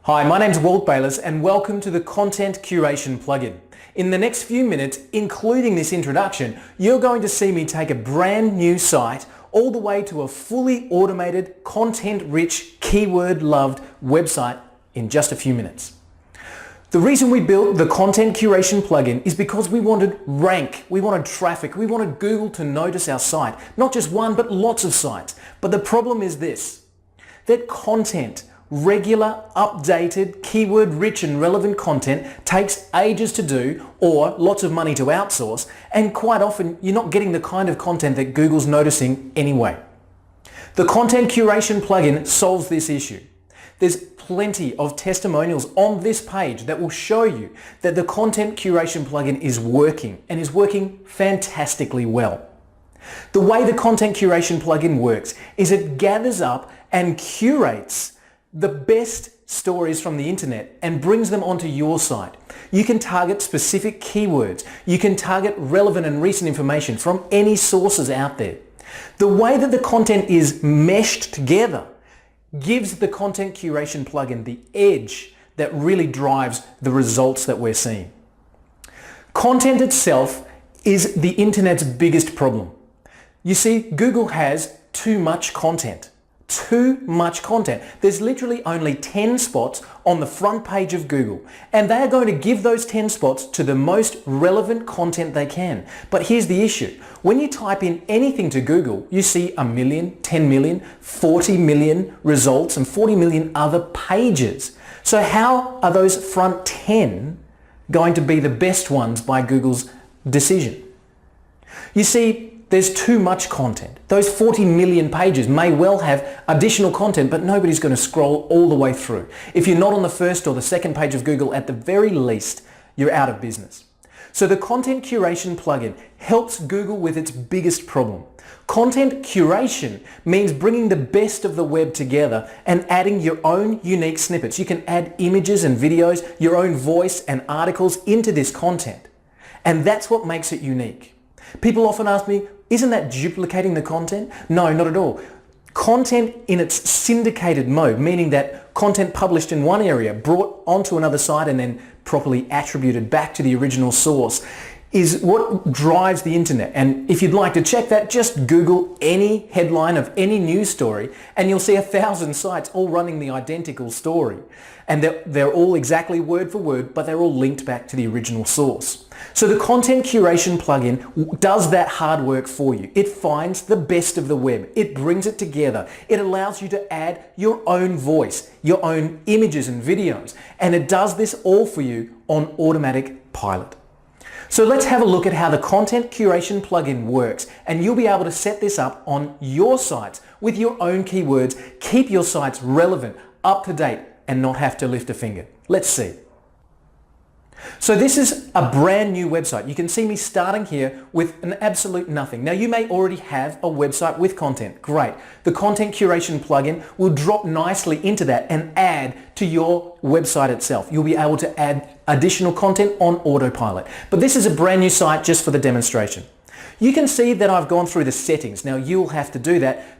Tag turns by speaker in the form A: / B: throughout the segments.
A: Hi, my name's Walt Bayliss and welcome to the Content Curation plugin. In the next few minutes, including this introduction, you're going to see me take a brand new site all the way to a fully automated, content-rich, keyword-loved website in just a few minutes. The reason we built the Content Curation plugin is because we wanted rank, we wanted traffic, we wanted Google to notice our site. Not just one, but lots of sites. But the problem is this, that content, regular, updated, keyword-rich and relevant content takes ages to do or lots of money to outsource, and quite often you're not getting the kind of content that Google's noticing anyway. The Content Curation plugin solves this issue. There's plenty of testimonials on this page that will show you that the Content Curation plugin is working and is working fantastically well. The way the Content Curation plugin works is it gathers up and curates the best stories from the internet and brings them onto your site. You can target specific keywords. You can target relevant and recent information from any sources out there. The way that the content is meshed together gives the Content Curation plugin the edge that really drives the results that we're seeing. Content itself is the internet's biggest problem. You see, Google has too much content. Too much content. There's literally only 10 spots on the front page of Google, and they are going to give those 10 spots to the most relevant content they can. But here's the issue. When you type in anything to Google, you see 1 million, 10 million, 40 million results and 40 million other pages. So how are those front 10 going to be the best ones by Google's decision? You see, there's too much content. Those 40 million pages may well have additional content, but nobody's going to scroll all the way through. If you're not on the first or the second page of Google, at the very least, you're out of business. So the Content Curation plugin helps Google with its biggest problem. Content curation means bringing the best of the web together and adding your own unique snippets. You can add images and videos, your own voice and articles into this content. And that's what makes it unique. People often ask me, isn't that duplicating the content? No, not at all. Content in its syndicated mode, meaning that content published in one area brought onto another site and then properly attributed back to the original source, is what drives the internet. And if you'd like to check that, just Google any headline of any news story and you'll see 1,000 sites all running the identical story. And they're all exactly word for word, but they're all linked back to the original source. So the Content Curation plugin does that hard work for you. It finds the best of the web. It brings it together. It allows you to add your own voice, your own images and videos. And it does this all for you on automatic pilot. So let's have a look at how the Content Curation plugin works, and you'll be able to set this up on your sites with your own keywords, keep your sites relevant, up to date, and not have to lift a finger. Let's see. So this is a brand new website. You can see me starting here with an absolute nothing. Now you may already have a website with content. Great. The Content Curation plugin will drop nicely into that and add to your website itself. You'll be able to add additional content on autopilot. But this is a brand new site just for the demonstration. You can see that I've gone through the settings. Now you'll have to do that.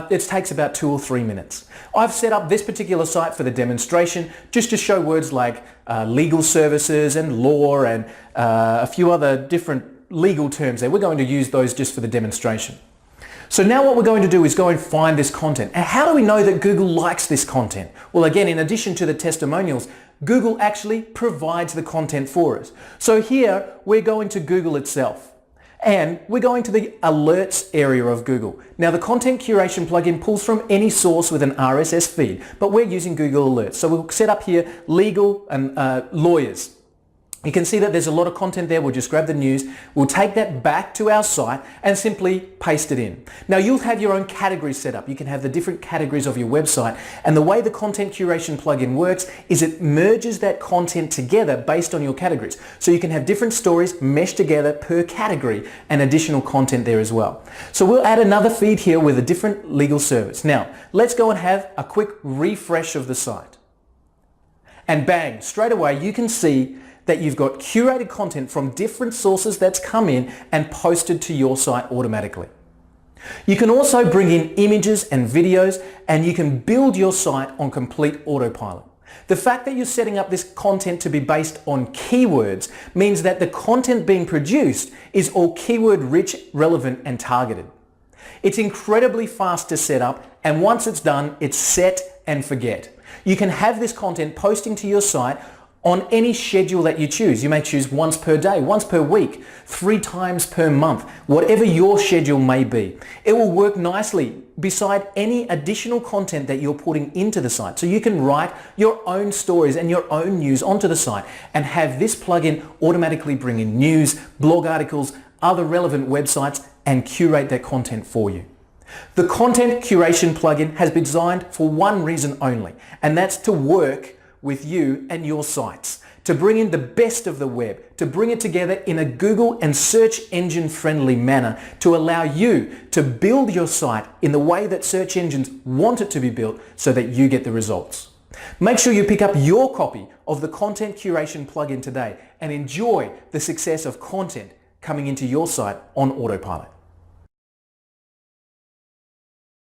A: It takes about 2 or 3 minutes. I've set up this particular site for the demonstration just to show words like legal services and law and a few other different legal terms there. We're going to use those just for the demonstration. So now what we're going to do is go and find this content. And how do we know that Google likes this content? Well, again, in addition to the testimonials, Google actually provides the content for us. So here we're going to Google itself. And we're going to the alerts area of Google. Now the Content Curation plugin pulls from any source with an RSS feed, but we're using Google Alerts. So we'll set up here legal and lawyers. You can see that there's a lot of content there. We'll just grab the news. We'll take that back to our site and simply paste it in. Now you'll have your own categories set up. You can have the different categories of your website. And the way the Content Curation plugin works is it merges that content together based on your categories. So you can have different stories meshed together per category and additional content there as well. So we'll add another feed here with a different legal service. Now let's go and have a quick refresh of the site. And bang, straight away you can see that you've got curated content from different sources that's come in and posted to your site automatically. You can also bring in images and videos, and you can build your site on complete autopilot. The fact that you're setting up this content to be based on keywords means that the content being produced is all keyword rich, relevant and targeted. It's incredibly fast to set up, and once it's done, it's set and forget. You can have this content posting to your site on any schedule that you choose. You may choose once per day, once per week, 3 times per month, whatever your schedule may be. It will work nicely beside any additional content that you're putting into the site. So you can write your own stories and your own news onto the site and have this plugin automatically bring in news, blog articles, other relevant websites and curate that content for you. The Content Curation plugin has been designed for one reason only, and that's to work with you and your sites, to bring in the best of the web, to bring it together in a Google and search engine friendly manner to allow you to build your site in the way that search engines want it to be built so that you get the results. Make sure you pick up your copy of the Content Curation plugin today and enjoy the success of content coming into your site on autopilot.